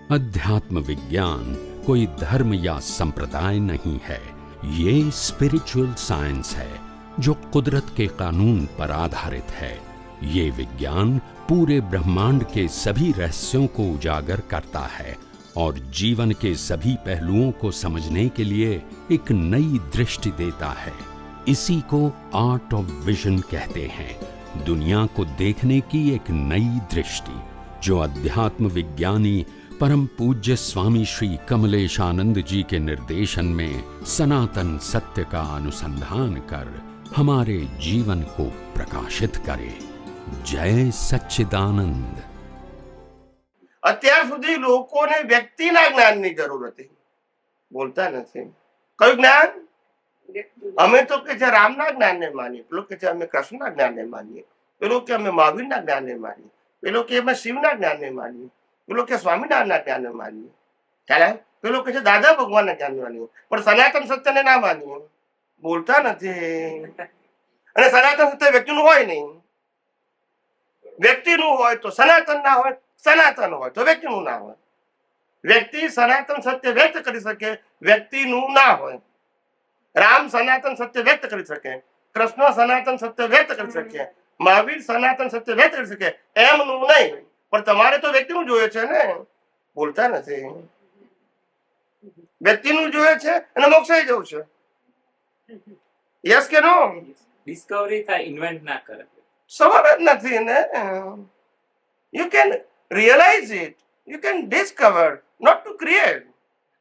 अध्यात्म विज्ञान कोई धर्म या संप्रदाय नहीं है, ये स्पिरिचुअल साइंस है जो कुदरत के कानून पर आधारित है। ये विज्ञान पूरे ब्रह्मांड के सभी रहस्यों को उजागर करता है और जीवन के सभी पहलुओं को समझने के लिए एक नई दृष्टि देता है। इसी को आर्ट ऑफ विजन कहते हैं, दुनिया को देखने की एक नई दृष्टि, जो अध्यात्म विज्ञानी परम पूज्य स्वामी श्री कमलेशानंद जी के निर्देशन में सनातन सत्य का अनुसंधान कर हमारे जीवन को प्रकाशित करे। जय सच्चिदानंद। અત્યાર સુધી લોકોને વ્યક્તિના જ્ઞાનની જરૂર હતી, બોલતા નથી. કયું જ્ઞાન? અમે તો કે છે રામના જ્ઞાનને માનીએ, પેલો કે છે અમે કૃષ્ણના જ્ઞાનને માનીએ, પેલો કે અમે મહાવીરના જ્ઞાનને માનીએ, પેલો કે અમે શિવના જ્ઞાનને માનીએ, પેલો કે સ્વામિનારાયણના જ્ઞાનને માનીએ, ખ્યાલ? પેલો કે છે દાદા ભગવાનના જ્ઞાનને માનીએ, પણ સનાતન સત્યને ના માનીએ. બોલતા નથી. અને સનાતન સત્ય વ્યક્તિનું હોય નહીં. વ્યક્તિનું હોય તો સનાતન ના હોય, સનાતન હોય તો વ્યક્તિનું ના હોય. વ્યક્તિ સનાતન સત્ય વ્યક્ત કરી શકે, વ્યક્તિનું ના હોય. રામ સનાતન સત્ય વ્યક્ત કરી શકે, કૃષ્ણ સનાતન સત્ય વ્યક્ત કરી શકે, મહાવીર સનાતન સત્ય વ્યક્ત કરી શકે, એમનું નહીં. પણ તમારે તો વ્યક્તિનું જોઈએ છે ને. બોલતા નથી. વ્યક્તિનું જોઈએ છે અને મોક્ષે જવું છે. યસ કે નો? ડિસ્કવરી થાય, ઇન્વેન્ટ ના કરે. સવાલ જ નથી ને. You can realise it, you can discover, not to create.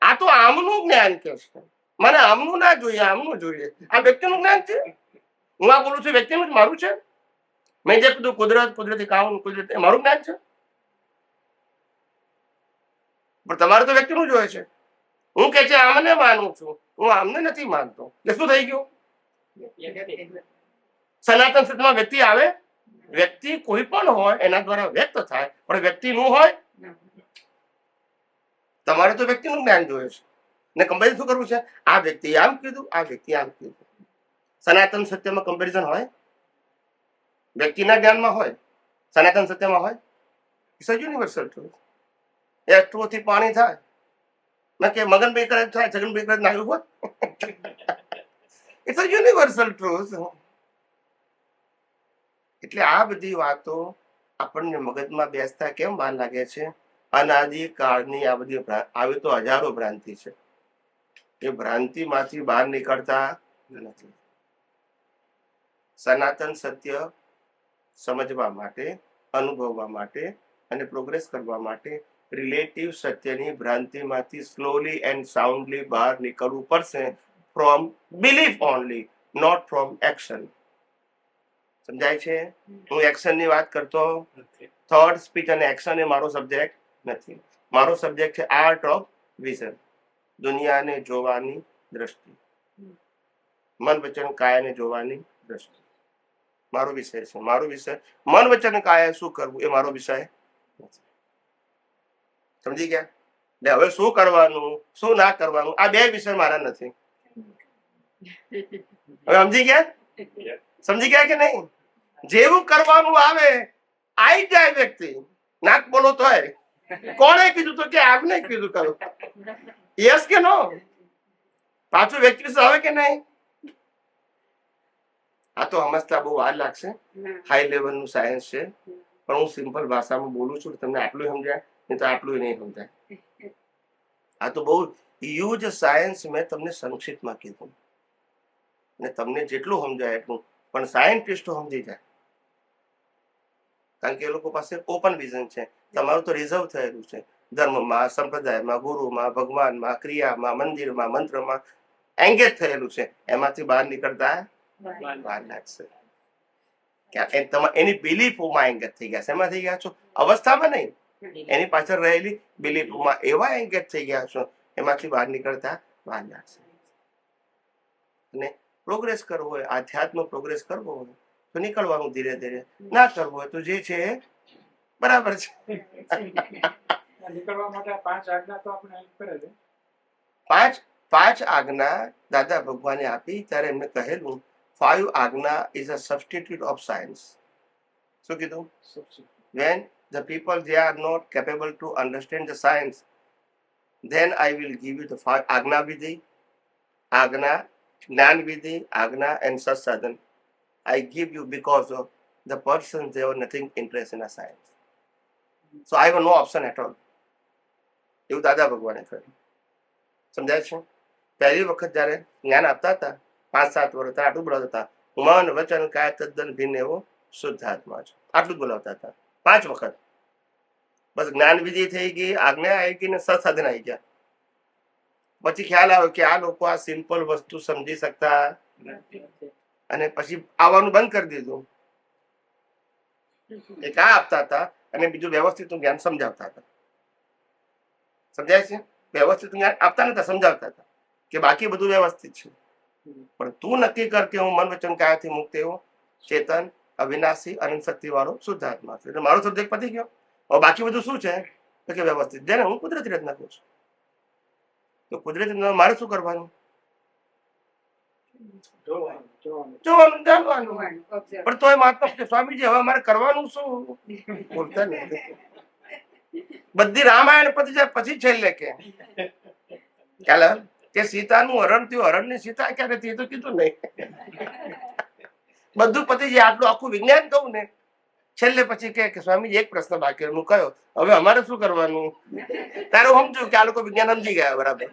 આ તો આમનું જ્ઞાન કે છે. મને આમનું ના જોઈએ, આમનું જોઈએ. આ વ્યક્તિનું જ્ઞાન છે. હું આ બોલું છું વ્યક્તિનું જ મારું છે. મેં જે કીધું કુદરત, કુદરતી કામ, કુદરત, એ મારું જ્ઞાન છે. પણ તમારે તો વ્યક્તિનું જોઈએ છે. હું કે છે આમને માનું છું, હું આમને નથી માનતો. એટલે શું થઈ ગયું? સનાતન સત્યમાં વ્યક્તિ આવે? વ્યક્તિ કોઈ પણ હોય એના દ્વારા વ્યક્ત થાય, પણ વ્યક્તિનું હોય. તમારે તો વ્યક્તિનું જ્ઞાન જોઈએ છે ને કમ્પેરિઝન શું કરવું છે? આ વ્યક્તિ આમ કીધું, આ વ્યક્તિ આમ કીધું. સનાતન સત્યમાં કમ્પેરિઝન હોય? વ્યક્તિના જ્ઞાનમાં હોય? સનાતન સત્યમાં હોય? It's a universal truth. H2O થી પાણી થાય મેં કે મગનભાઈ કરે થાય, છગનભાઈ કરે નાખ્યું હોત. It's a universal truth. એટલે આ બધી વાતો આપણને મગજમાં બેસતા કેમ વાર લાગે છે? અનાદિ કાળની આ બધી આવી તો હજારો ભ્રાંતિ છે. એ ભ્રાંતિમાંથી બહાર નીકળતા નથી. સનાતન સત્ય સમજવા માટે, અનુભવવા માટે અને પ્રોગ્રેસ કરવા માટે રિલેટિવ સત્યની ભ્રાંતિમાંથી સ્લોલી એન્ડ સાઉન્ડલી બહાર નીકળવું પડશે. From belief only, not from action. સમજાય છે? હું એક્શનની વાત કરતો. થોટ, સ્પીચ અને એક્શન એ મારો સબ્જેક્ટ નથી. મારો સબ્જેક્ટ છે આર્ટ ઓફ વિઝન, દુનિયાને જોવાની દ્રષ્ટિ, મન વચન કાયાને જોવાની દ્રષ્ટિ. મારો વિષય છે. મારો વિષય મન વચન કાયા શું કરવું એ મારો વિષય નથી. સમજી ગયા? એટલે હવે શું કરવાનું, શું ના કરવાનું, આ બે વિષય મારા નથી. હવે સમજી ગયા? સમજી ગયા કે નહીં? જેવું કરવાનું આવે આઈ જાય વ્યક્તિ. નાક બોલો તો કોણે કીધું તો કે આમને કીધું કરો. યસ કે નો? પાછું વ્યક્તિ આવે કે નહીં? આ તો સમજતા બહુ વાર લાગશે. હાઈ લેવલ નું સાયન્સ છે, પણ હું સિમ્પલ ભાષામાં બોલું છું. તમને આટલું સમજાય, નહીં તો આટલું નહીં સમજાય. આ તો બહુ હ્યુજ સાયન્સ મેં તમને સંક્ષિપ્તમાં કીધું, ને તમને જેટલું સમજાય એટલું. પણ સાયન્ટિસ્ટો સમજી જાય, કારણ કે એ લોકો પાસે ઓપન વિઝન છે. તમારું તો રિઝર્વ થયેલું છે. ધર્મમાં, સંપ્રદાયમાં, ગુરુમાં, ભગવાનમાં, ક્રિયામાં, મંદિરમાં, મંત્રમાં એંગેજ થયેલું છે. એમાંથી બહાર નીકળતા વાર લાગશે. એની બિલીફોમાં એંગેજ થઈ ગયા છે. એમાં થઈ ગયા છો અવસ્થામાં નહીં, એની પાછળ રહેલી બિલીફોમાં એવા એંગેજ થઈ ગયા છો, એમાંથી બહાર નીકળતા વાર લાગશે. અને પ્રોગ્રેસ કરવો હોય, આધ્યાત્મ પ્રોગ્રેસ કરવો હોય તો નીકળવાનું ધીરે ધીરે. ના કરવું હોય તો જે છે બરાબર છે. પાંચ આજ્ઞા દાદા ભગવાને આપી ત્યારે એમને કહેલું 5 આજ્ઞા is a substitute of science. શું કીધું? When the people they are not capable to understand the science, then I will give you the five Agna Vidhi, Agna, Gnan Vidhi, Agna, and Sat Sadhan. I give you because of the person they have nothing interest in a science. So I have no option at all. એવું દાદા ભગવાને કહ્યું. સમજાય છે? પહેલી વખત જ્યારે જ્ઞાન આપતા હતા 5-7 વર્ષ ત્યારે આટલું બોલાવતા હતા, મન વચન કાય તદ્દન ભિન્ન એવો શુદ્ધ આત્મા છે, આટલું જ બોલાવતા હતા 5 વખત. બસ જ્ઞાન વિધિ થઈ ગઈ, આજ્ઞા આવી ગઈ ને સત્સાધન આવી ગયા. પછી ખ્યાલ આવ્યો કે આ લોકો આ સિમ્પલ વસ્તુ સમજી શકતા અને પછી આવવાનું બંધ કરી દીધું. એક આ આપતા હતા અને બીજું વ્યવસ્થિત જ્ઞાન સમજાવતા હતા. સમજાય છે? વ્યવસ્થિત જ્ઞાન આપતા નતા, સમજાવતા હતા કે બાકી બધું વ્યવસ્થિત છે, પણ તું નક્કી કર કે હું મન વચન કાયાથી મુક્ત એવો ચેતન અવિનાશી અનંત શક્તિ વાળો શુદ્ધ આત્મા છું. એટલે મારો સબ્જેક્ટ પતી ગયો. હવે બાકી બધું શું છે તો કે વ્યવસ્થિત. જેને હું કુદરતી રચના કરું છું, તો કુદરતી રચના મારે શું કરવાનું? જોવાનું, જાણવાનું. પણ તોય મહાત્મા સ્વામીજી હવે અમારે કરવાનું શું? બોલતા નથી. બધી રામાયણ પતી જાય પછી છેલ્લે કે ખ્યાલ કે સીતાનું હરણ થયું, હરણની સીતા ક્યારે થઈ તો કીધું નહીં. બધું પતી જાય, આટલું આખું વિજ્ઞાન કહું ને છેલ્લે પછી કે સ્વામીજી એક પ્રશ્ન બાકી હું કયો હવે અમારે શું કરવાનું? તારે સમજુ કે આ લોકો વિજ્ઞાન સમજી ગયા બરાબર.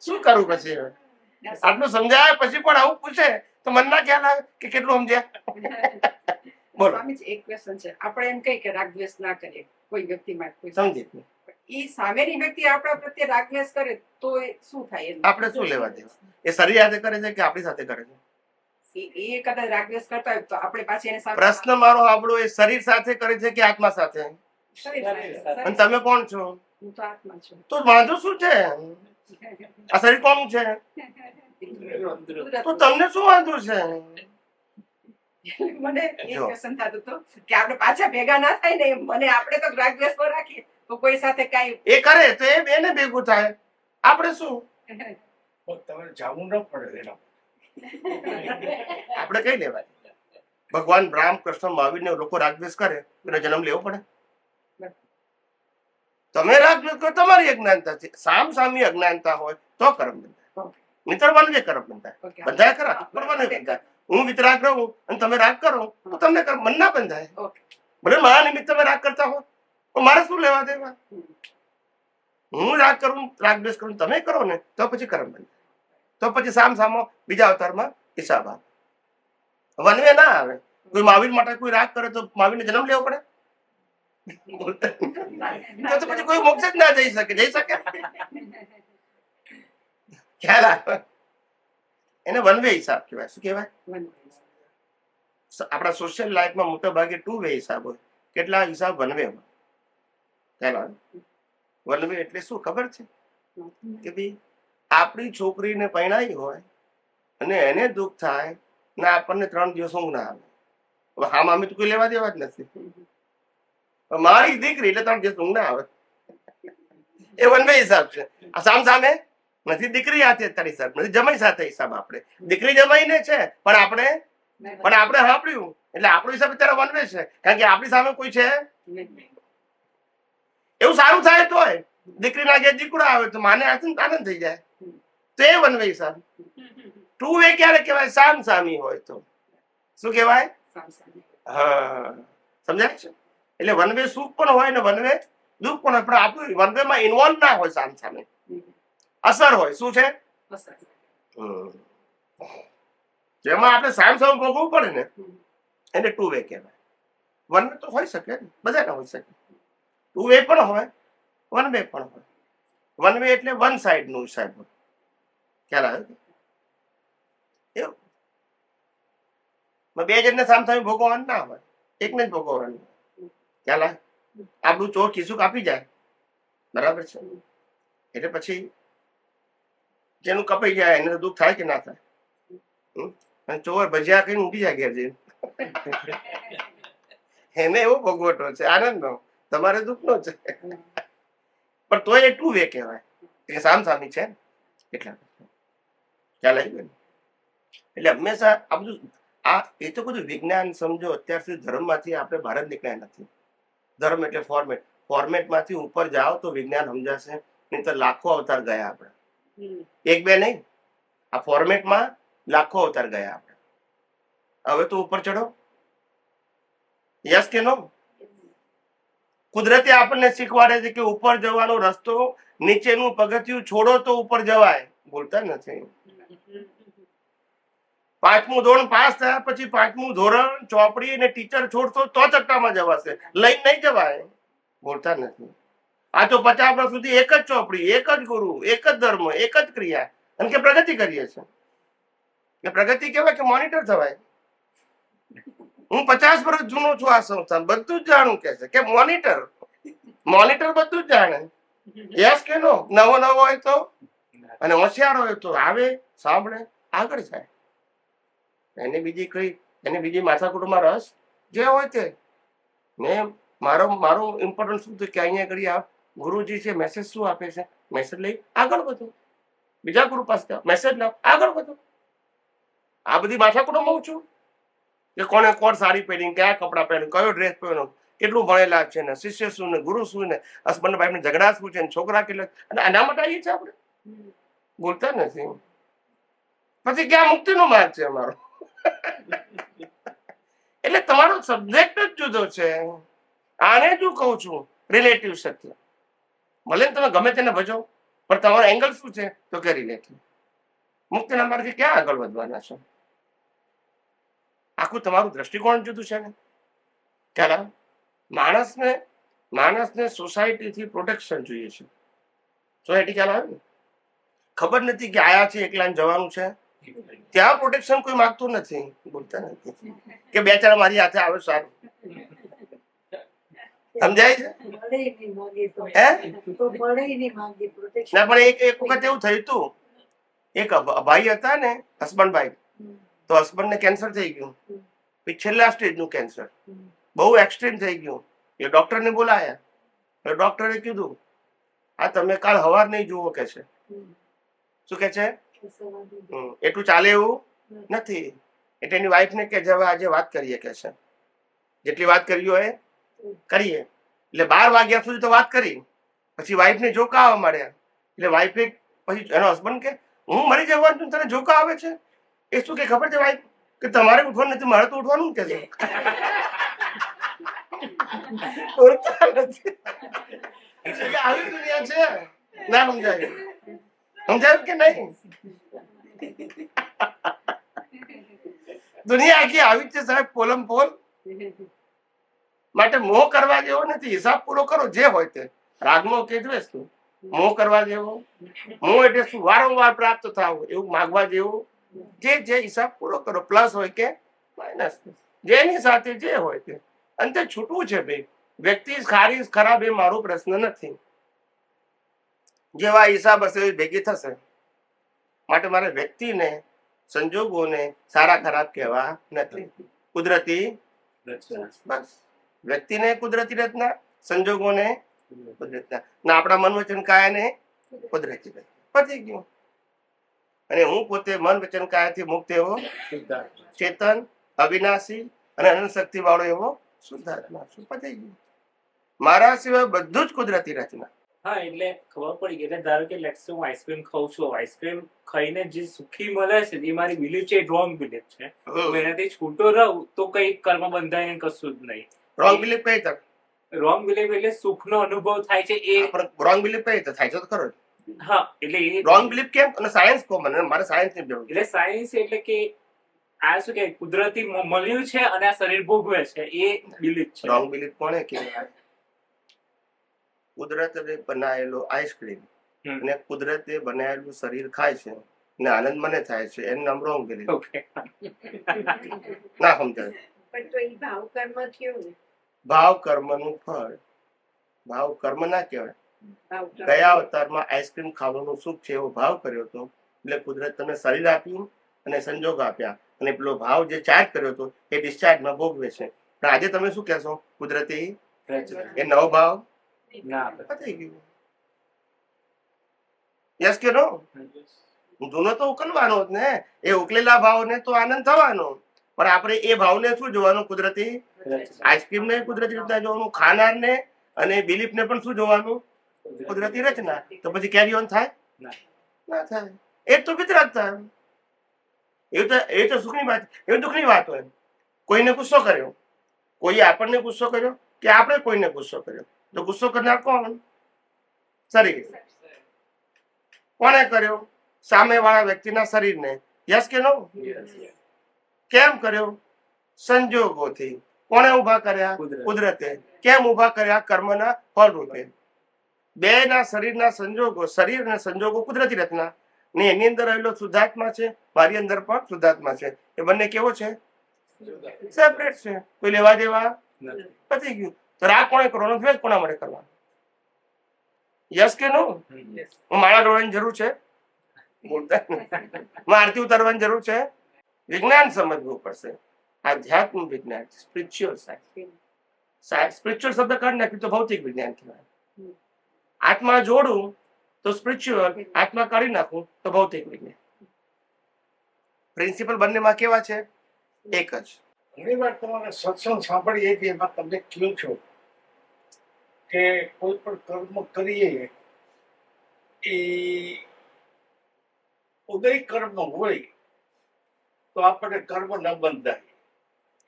શું કરવું પછી? આટલું સમજાય પછી પણ આવું પૂછે તો મન ના ખ્યાલ આવે કે કેટલું સમજ્યા. બોલો. સ્વામીજી એક ક્વેશ્ચન છે. આપણે એમ કહીએ કે રાગ દ્વેષ ના કરીએ કોઈ વ્યક્તિમાં, કોઈ સમજી ઈ સામેની વ્યક્તિ આપણા પ્રત્યે રાગ દ્વેષ કરે તો એ શું થાય? આપણે શું લેવા દેવા? એ શરીર સાથે કરે છે કે આપણી સાથે કરે છે? એ કદાચ રાગ દ્વેષ કરતા હોય તો આપણે પાછી એને સામે પ્રશ્ન મારો આપણો એ શરીર સાથે કરે છે કે આત્મા સાથે? શરીર સાથે. અને તમે કોણ છો? હું તો આત્મા છું. તો વાંધો શું છે? આ શરીર કોનું છે? તો તમને શું વાંધો છે? મને એ ક્વેશ્ચન થતું હતું કે આપણે પાછા ભેગા ના થાય ને, મને આપણે તો રાગ દ્વેષ પર રાખીએ તો કોઈ સાથે કાઈ એ કરે તો એને ભેગું થાય, આપણે શું? તમારે જાવું ન પડે એના. આપણે કઈ લેવાય? ભગવાન રામ કૃષ્ણ મહાવીર ને લોકો રાગદ્વેષ કરે એનો જન્મ લેવો પડે? તમે રાગદ્વેષ કરો તમારી અજ્ઞાનતા છે. સામ સામી અજ્ઞાનતા હોય તો કર્મ બંધાય, મિત્ર બનવે કર્મ બંધાય. બંધાય ખરા પણ મને બંધાય. હું વિતરાગ રહું અને તમે રાગ કરો તો તમને મન ના બંધાય. ભલે મારા નિમિત્ત તમે રાગ કરતા હો તો મારે શું લેવા દેવા? હું રાગ કરું, રાગદ્વેષ કરું, તમે કરો ને તો પછી કર્મ બંધાય. તો પછી સામ સામો બીજા અવતારમાં હિસાબ આવે. વનવે ના આવે. કોઈ મહાવીર માટે કોઈ રાગ કરે તો મહાવીરને જન્મ લેવો પડે? તો પછી કોઈ મોક્ષ જ ના જઈ શકે. જઈ શકે? ખ્યાલ આવે? એને વન વે હિસાબ કહેવાય. શું કહેવાય? આપણા સોશિયલ લાઈફમાં મોટા ભાગે 2 વે હિસાબ હોય. કેટલા હિસાબ વન વે હોય? ખ્યાલ આવે? વન વે એટલે શું ખબર છે? કે ભાઈ આપણી છોકરીને પરણાઈ હોય અને એને દુઃખ થાય ને આપણને 3 દિવસ ઊંઘ ના આવે. હવે હા મામી તો કોઈ લેવા દેવા જ નથી. મારી દીકરી એટલે 3 દિવસ ઊંઘ ના આવે. એ વન વે હિસાબ છે. આ સામ સામે નથી દીકરી સાથે અત્યારે હિસાબ નથી, જમાઈ સાથે હિસાબ. આપણે દીકરી જમાઈને છે પણ આપણે સાંભળ્યું એટલે આપણો હિસાબ અત્યારે વન વે છે, કારણ કે આપણી સામે કોઈ છે. એવું સારું થાય તો દીકરીના ઘેર દીકરો આવે તો માને આનંદ થઈ જાય તો એ વન વે હિસાબ. 2 વે ક્યારે કહેવાય? સામ સામી હોય તો. શું કહેવાય? હા, સમજાય છે? એટલે વન વે સુખ પણ હોય ને વન વે દુઃખ પણ હોય, પણ આપણું વન વે માં ઇન્વોલ્વ ના હોય. સામ સામે અસર હોય. શું છે? જેમાં આપણે સામ સામે ભોગવવું પડે ને એને 2 વે કહેવાય. વન વે તો હોઈ શકે ને, બધાને હોઈ શકે. 2 વે પણ હોય, વન વે પણ હોય. વન વે એટલે વન સાઈડ નું હિસાબ હોય. ખ્યાલ આવે? એવું 2 જણને સામ સામે ભોગવવાનું ના હોય, એકને જ ભોગવવાનું. ખ્યાલ આવે? આપણું ચોર ખિસ્સું કાપી જાય બરાબર છે, એટલે પછી જેનું કપાઈ જાય એને દુઃખ થાય કે ના થાય? અને ચોર ભજીયા કઈ ઊંઘી જાય ઘેર જઈને. એને એવો ભોગવટો છે આનંદ નો, તમારે દુઃખ નો છે. પણ તોય એ 2 વે કહેવાય કે સામ સામી છે. એટલા ખ્યાલ આવી ગયો? એટલે હંમેશા આ બધું એ તો બધું વિજ્ઞાન સમજો. અત્યાર સુધી ધર્મ માંથી આપણે બહાર જ નીકળ્યા નથી. ધર્મ એટલે ફોર્મેટ. ફોર્મેટમાંથી ઉપર જાઓ તો વિજ્ઞાન સમજાશે, નહીં તો લાખો અવતાર ગયા આપણે. હમ. એક બે નહીં, આ ફોર્મેટમાં લાખો અવતાર ગયા આપણે. હવે તો ઉપર ચડો. યસ કે નો? કુદરતે આપણને શીખવાડે છે કે ઉપર જવાનો રસ્તો, નીચેનું પગથિયું છોડો તો ઉપર જવાય. બોલતા નથી. 5મું ધોરણ પાસ થયા પછી 5મું ધોરણ, ચોપડી અને ટીચર છોડશો તો ચટ્ટામાં જવાશે, લઈને નહીં જવાય. બોલતા નથી. આ તો 50 વર્ષ સુધી એક જ ચોપડી, એક જ ગુરુ, એક જ ધર્મ, એક જ ક્રિયા, અને કે પ્રગતિ કરીએ છીએ. કે પ્રગતિ કહેવાય કે મોનિટર થવાય? હું 50 વર્ષ જૂનો છું આ સંસ્થા, બધું જ જાણું કે છે કે મોનિટર બધું જ જાણે. યસ કે નો? નવો હોય તો, અને હોશિયાર હોય તો આવે, સાંભળે, આગળ જાય. એને બીજી માથાકૂટમાં રસ જે હોય તે. ને મારો ઇમ્પોર્ટન્ટ શું કે અહીંયા આગળ આ ગુરુજી છે, મેસેજ શું આપે છે, મેસેજ લઈ આગળ વધો, બીજા ગુરુ પાસે મેસેજ લાવ, આગળ વધો. આ બધી માથાકૂટમાં હું છું કે કોણ સાડી પહેરીને, કયા કપડાં પહેરીને, કયો ડ્રેસ પહેર્યો, કેટલું ભણેલા છે ને, શિષ્ય શું ને, ગુરુ શું ને, હસબન્ડ વાઈફ ને ઝઘડા શું છે, છોકરા કેટલા, અને આના માટે આવીએ છીએ આપણે. બોલતા નથી. પછી ક્યાં મુક્તિનો માર્ગ છે અમારો? એટલે તમારો સબ્જેક્ટ જ જુદો છે. આને જ હું કહું છું રિલેટિવ સત્ય. ભલે તમે ગમે તેને ભજો, પણ તમારો એંગલ શું છે તો કે રિલેટિવ. મુક્તિના માર્ગે ક્યાં આગળ વધવાના છો? આખું તમારું દ્રષ્ટિકોણ જુદું છે ને. ત્યારે માણસને સોસાયટીથી પ્રોટેક્શન જોઈએ છે. સોસાયટી ખ્યાલ આવે ને? ખબર નથી કે આયા છે એકલા જવાનું છે, ત્યાં પ્રોટેક્શન કોઈ માંગતું નથી. બોલતા નથી કે બે ચાર મારી હાથે આવે સારું. સમજાય છે? ના, પણ એક વખત એવું થયું હતું. એક ભાઈ હતા ને, હસબન્ડ ભાઈ, તો હસબન્ડ ને કેન્સર થઈ ગયું. પછી છેલ્લા સ્ટેજનું કેન્સર, બહુ એક્સ્ટ્રીમ થઈ ગયું. એ ડોક્ટરને બોલાયા. ડોક્ટરે કીધું આ તમે કાલ હવાર નહીં જુઓ કે છે. શું કે છે? એટલું ચાલે એવું નથી. એટલે એની વાઈફ ને કે હવે આજે વાત કરીએ કે છે. જેટલી વાત કરી હોય કરીએ. એટલે 12 વાગ્યા સુધી તો વાત કરી. પછી વાઈફ ને જોકા આવવા માંડ્યા. એટલે વાઈફે પછી એનો હસબન્ડ કે હું મરી જવાનું, તને જોકા આવે છે? એ શું કે ખબર છે વાઈફ કે તમારે ઉઠવાનું નથી, મારે તો ઉઠવાનું કે છે. આવી દુનિયા છે. ના સમજાયું કે નહીં? દુનિયા આખી આવી છે સાહેબ, પોલમ પોલ. માટે મોહ કરવા જેવો નથી. હિસાબ પૂરો કરો જે હોય તે. રાગનો કે દ્વેષ, મોહ કરવા જેવો. મોહ એટલે શું? વારંવાર પ્રાપ્ત થાવ એવું માગવા જેવું. જે હિસાબ પૂરો કરો, પ્લસ હોય કે માઇનસ, જેની સાથે જે હોય તે. અંતે છૂટવું છે ભાઈ. વ્યક્તિ સારી ખરાબ એ મારો પ્રશ્ન નથી. જેવા હિસાબ હશે એ ભેગી થશે. માટે મારે વ્યક્તિને, સંજોગોને સારા ખરાબ કહેવા નથી. કુદરતી બસ. વ્યક્તિને કુદરતી રચના, સંજોગોને કુદરતના, ના આપણા મન વચન કાયાને કુદરતી રચના. પતી ગયું. અને હું પોતે મન વચન કાયાથી મુક્ત એવો ચેતન, અવિનાશી અને અનંત શક્તિ વાળો એવો શુદ્ધાત્મા છું. પતી ગયું. મારા સિવાય બધું જ કુદરતી રચના. હા, એટલે ખબર પડી ગઈ. એટલે ધારો કે લેટ્સ હું આઈસ્ક્રીમ ખાઉં છું, આઈસ્ક્રીમ ખાઈને જે સુખી મળે છે એ મારી બિલીફ છે, રોંગ બિલીફ છે. હું એનાથી છૂટો રહું તો કઈ કર્મ બંધાય કશું જ નહીં. રોંગ બિલીફ કઈ તક? રોંગ બિલીફ એટલે સુખનો અનુભવ થાય છે એ. રોંગ બિલીફ કઈ રીતે થાય છે તો ખરો? હા, એટલે એ રોંગ બિલીફ કેમ? અને સાયન્સ કો મને, મારે સાયન્સ ની જરૂર. એટલે સાયન્સ એટલે કે આ શું કે કુદરતી મળ્યું છે અને આ શરીર ભોગવે છે એ બિલીફ છે. રોંગ બિલીફ કોને કહેવાય? કુદરતે બનાવેલો આઈસ્ક્રીમ અને કુદરતે બનાવેલું શરીર ખાય છે ને આનંદ મને થાય છે, એનું નામ રોંગ બિલીફ. ના સમજાય? પણ તો ઈ ભાવ કર્મ થયું ને. ભાવ કર્મનું ફળ. ભાવ કર્મ ના કહેવાય. ગયા અવતારમાં આઈસ્ક્રીમ ખાવાનું સુખ છે એવો ભાવ કર્યો હતો, એટલે કુદરત તમને શરીર આપ્યું અને સંજોગ આપ્યા, અને પેલો ભાવ જે ચાર્જ કર્યો હતો એ ડિસ્ચાર્જમાં ભોગવે છે. પણ આજે તમે શું કહેશો? કુદરતી એ નવો ભાવ પતી ગયું. યસ કે નો? જૂનો તો ઉકલવાનો જ ને. એ ઉકલેલા ભાવને તો આનંદ થવાનો, પણ આપણે એ ભાવને શું જોવાનું? કુદરતી આઈસ્ક્રીમ ને કુદરતી રીતના જોવાનું, ખાનાર ને અને બિલીફ ને પણ શું જોવાનું? કુદરતી રચના. તો પછી કેરી ઓન થાય? ના. ના થાય. એ તો વિતરાગ થાય. એ તો સુખની વાત, એ દુઃખની વાત હોય. કોઈને ગુસ્સો કર્યો, કોઈ આપણને ગુસ્સો કર્યો કે આપણે કોઈને ગુસ્સો કર્યો, તો ગુસ્સો કરનાર કોણ? શરીર. કોણે કર્યો? સામે વાળા વ્યક્તિના શરીરને. યસ કે નો? કેમ કર્યો? સંજોગોથી. કોણે ઉભા કર્યા? કુદરતે. કેમ ઉભા કર્યા? કર્મના ફળ રૂપે. બે ના શરીરના સંજોગો, શરીર અને સંજોગો કુદરતી રચના ને એની અંદર રહેલો શુદ્ધાત્મા છે, મારી અંદર પણ શુદ્ધાત્મા છે. એ બંને કેવો છે? સેપરેટ છે. કોઈ લેવા દેવા પતી ગયું. તો રાગ કોણે કરવાનો? દ્વેષ કોના માટે કરવાનો? યસ કે નો? હું માળા ઢોળવાની જરૂર છે? બોલતા આરતી ઉતારવાની જરૂર છે? વિજ્ઞાન સમજવું પડશે. આધ્યાત્મ વિજ્ઞાન, સ્પિરિચ્યુઅલ સાયન્સ. સ્પિરિચ્યુઅલ શબ્દ કાઢી નાખ્યું તો ભૌતિક વિજ્ઞાન કહેવાય. આત્મા જોડું તો સ્પિરિચ્યુઅલ, આત્મા કાઢી નાખું તો ભૌતિક વિજ્ઞાન. પ્રિન્સિપલ બંનેમાં કેવા છે? એક જ. ઘણી વાર તમારે સત્સંગ સાંભળીએ કે એમાં તમે કહો છો કે કોઈ પણ કર્મ કરીએ એ ઉદય કર્મ હોય તો આપણે કર્મ ન બંધાય.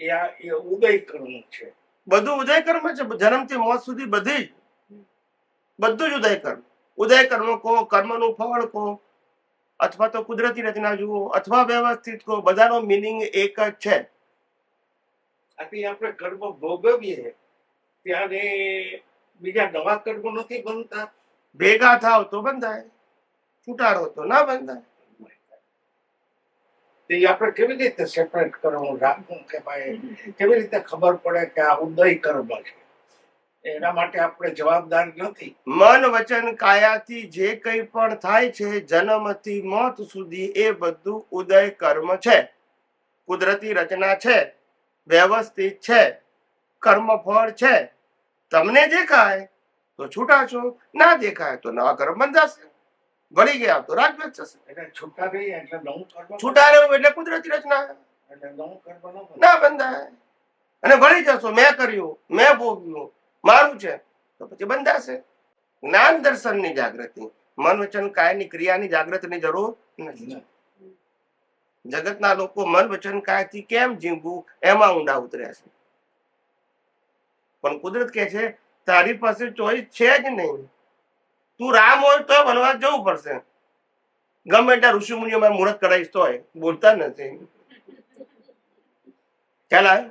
એ ઉદય કર્મ છે. બધું ઉદય કર્મ છે. જન્મથી મોત સુધી બધી બધું જ ઉદય કર્મ. ઉદય કર્મ કહો, કર્મનું ફળ કહો, અથવા તો કુદરતી રચના જુઓ, અથવા વ્યવસ્થિત કહો, બધાનો મિનિંગ એક જ છે. આથી આપણે કર્મ ભોગવીએ ત્યારે બીજા નવા કર્મ નથી બનતા. ભેગા થાવ તો બંધાય, છૂટાડો તો ના બંધાય. તે આપણે કેવી રીતે સેપરેટ કરવું, રાખવું કે ભાઈ કેવી રીતે ખબર પડે કે આ ઉદય કર્મ છે? એના માટે આપણે જવાબદાર નથી. મન વચન કાયાથી જે કંઈ પણ થાય છે જન્મથી મોત સુધી એ બધું ઉદય કર્મ છે, કુદરતી રચના છે, વ્યવસ્થિત છે, કર્મફળ છે. તમને દેખાય તો છૂટા છો, ના દેખાય તો નવા કર્મ બંધાશે. વળી ગયા તો રાગદ્વેષ થશે. એટલે છૂટા રહીએ એટલે નવું કર્મ, છૂટા રહેવું એટલે કુદરતી રચના, એટલે નવું કર્મ ન બને. ના બંધાય. અને વળી જશો, મેં કર્યું, મેં ભોગ્યું, મારું છે, તો પછી બંધાશે. જ્ઞાન દર્શનની જાગૃતિ, મન વચન કાયની ક્રિયાની જાગૃતિની જરૂર નથી. જગતના લોકો મન વચન કાયથી કેમ જીવવું એમાં ઊંડા ઉતર્યા છે. પણ કુદરત કે છે તારી પાસે ચોઈસ છે જ નહીં. તું રામ હોય તો વનવાસ જવું પડશે. ગમે ત્યાં ઋષિ મુનિઓમાં મુહૂર્ત કરાવીશ તોય બોલતા નથી. ખ્યાલ આવે?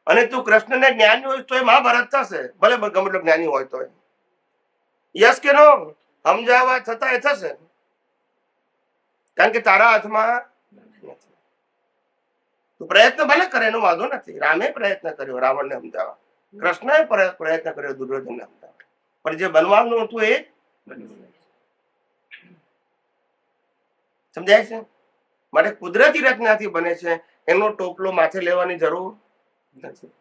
અને તું કૃષ્ણને જ્ઞાની હોય તો મહાભારત થશે, ભલે ગમે એટલો જ્ઞાની હોય તો. યસ કે નો? સમજાવવા છતાં એ થશે, કારણ કે તારા હાથમાં નથી. તું પ્રયત્ન ભલે કરે એનો વાંધો નથી. રામે પ્રયત્ન કર્યો રાવણને સમજાવવા, કૃષ્ણએ પ્રયત્ન કર્યો દુર્યોધનને સમજાવવા, પણ જે બનવાનું હતું એ સમજાય છે. માટે કુદરતી રચનાથી બને છે, એનો ટોપલો માથે લેવાની જરૂર નથી.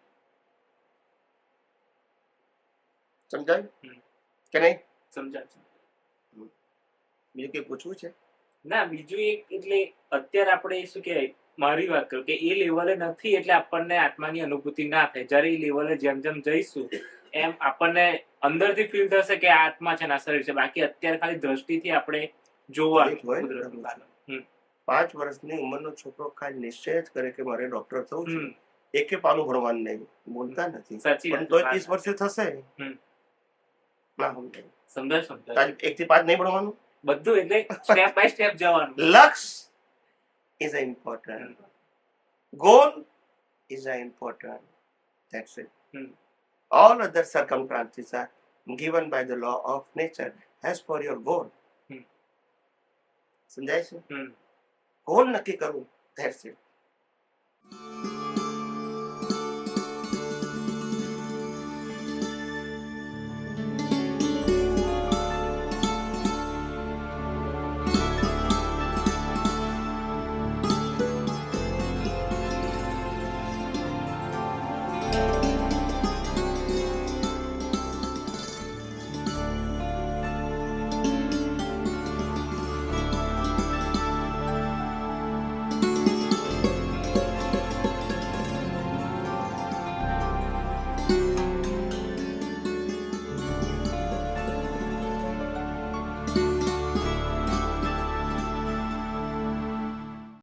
સમજાય કે નહીં? સમજાય છે. બીજું કઈ પૂછવું છે? ના, બીજું એક એટલે અત્યારે આપણે શું કહેવાય, મારી વાત કરું કે એ લેવલે નથી એટલે આપણને આત્માની અનુભૂતિ ના થાય. જ્યારે એ લેવલે જેમ જેમ જઈશું એમ આપણને અંદરથી ફીલ થશે કે આ આત્મા છે, ના શરીર છે. બાકી અત્યારે ખાલી દ્રષ્ટિથી આપણે જોવાનું કુદરતનું કામ. 5 વર્ષની ઉંમરનો છોકરો ખાલી નિશ્ચય જ કરે કે મારે ડોક્ટર થવું છે, એકે પાનું ભરવાનું નહીં, બોલતા નથી. સાચી પણ તો 30 વર્ષે થશે. ના સમજાય? સમજાય 1 થી 5 નહીં ભણવાનું, બધું એટલે સ્ટેપ બાય સ્ટેપ જવાનું. લક્ષ્ય is important, goal is important, that's it. All other circumstances are given by the law of nature as per your goal. સમજાય છે? ગોલ નક્કી કરવું, that's it.